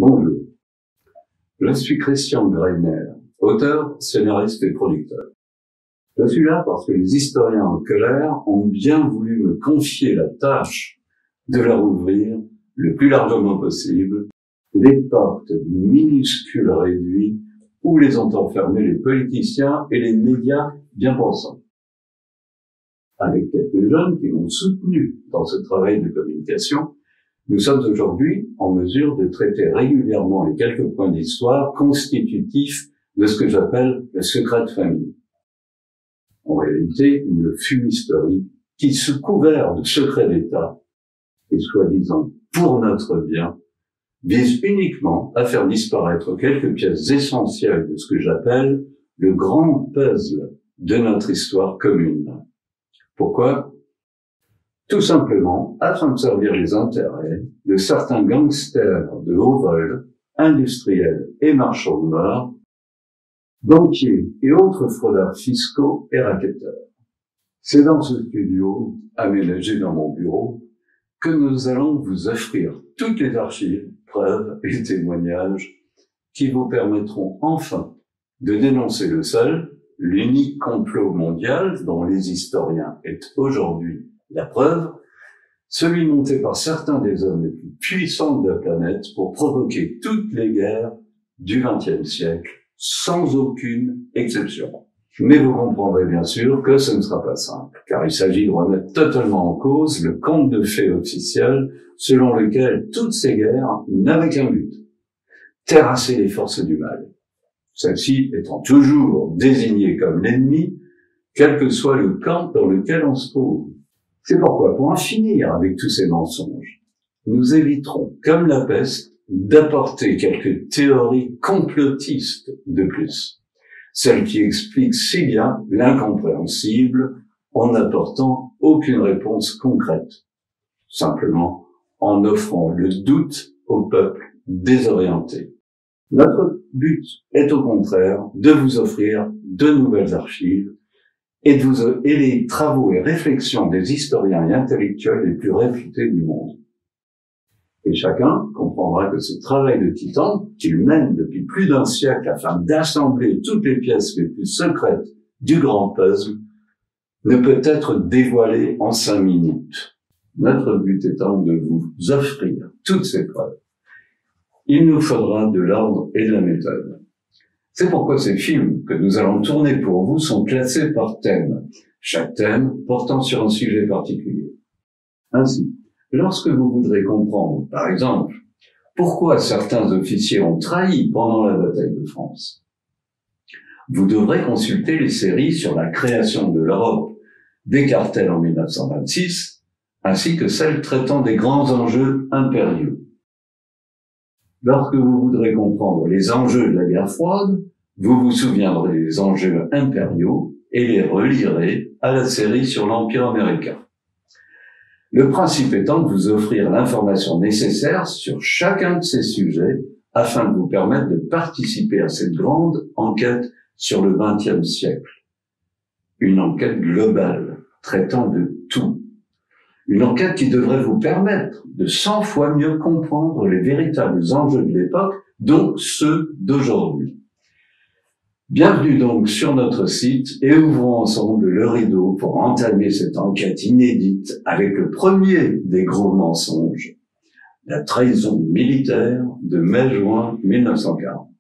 Bonjour, je suis Christian Greiner, auteur, scénariste et producteur. Je suis là parce que les historiens en colère ont bien voulu me confier la tâche de leur ouvrir le plus largement possible les portes du minuscule réduit où les ont enfermés les politiciens et les médias bien pensants. Avec quelques jeunes qui m'ont soutenu dans ce travail de communication, nous sommes aujourd'hui en mesure de traiter régulièrement les quelques points d'histoire constitutifs de ce que j'appelle le secret de famille. En réalité, une fumisterie qui, sous couvert de secret d'État, et soi-disant pour notre bien, vise uniquement à faire disparaître quelques pièces essentielles de ce que j'appelle le grand puzzle de notre histoire commune. Pourquoi ? Tout simplement afin de servir les intérêts de certains gangsters de haut vol, industriels et marchands de mort, banquiers et autres fraudeurs fiscaux et racketteurs. C'est dans ce studio, aménagé dans mon bureau, que nous allons vous offrir toutes les archives, preuves et témoignages qui vous permettront enfin de dénoncer le seul, l'unique complot mondial dont les historiens est aujourd'hui la preuve, celui monté par certains des hommes les plus puissants de la planète pour provoquer toutes les guerres du XXe siècle, sans aucune exception. Mais vous comprendrez bien sûr que ce ne sera pas simple, car il s'agit de remettre totalement en cause le conte de fées officiel selon lequel toutes ces guerres n'avaient qu'un but, terrasser les forces du mal. Celles-ci étant toujours désignées comme l'ennemi, quel que soit le camp dans lequel on se trouve. C'est pourquoi, pour en finir avec tous ces mensonges, nous éviterons, comme la peste, d'apporter quelques théories complotistes de plus, celles qui expliquent si bien l'incompréhensible en n'apportant aucune réponse concrète, simplement en offrant le doute au peuple désorienté. Notre but est au contraire de vous offrir de nouvelles archives et les travaux et réflexions des historiens et intellectuels les plus réputés du monde. Et chacun comprendra que ce travail de titan, qu'il mène depuis plus d'un siècle afin d'assembler toutes les pièces les plus secrètes du grand puzzle, ne peut être dévoilé en 5 minutes. Notre but étant de vous offrir toutes ces preuves. Il nous faudra de l'ordre et de la méthode. C'est pourquoi ces films que nous allons tourner pour vous sont classés par thème, chaque thème portant sur un sujet particulier. Ainsi, lorsque vous voudrez comprendre, par exemple, pourquoi certains officiers ont trahi pendant la bataille de France, vous devrez consulter les séries sur la création de l'Europe, des cartels en 1926, ainsi que celles traitant des grands enjeux impériaux. Lorsque vous voudrez comprendre les enjeux de la guerre froide, vous vous souviendrez des enjeux impériaux et les relirez à la série sur l'Empire américain. Le principe étant de vous offrir l'information nécessaire sur chacun de ces sujets afin de vous permettre de participer à cette grande enquête sur le XXe siècle. Une enquête globale, traitant de tout. Une enquête qui devrait vous permettre de 100 fois mieux comprendre les véritables enjeux de l'époque, donc ceux d'aujourd'hui. Bienvenue donc sur notre site et ouvrons ensemble le rideau pour entamer cette enquête inédite avec le premier des gros mensonges, la trahison militaire de mai-juin 1940.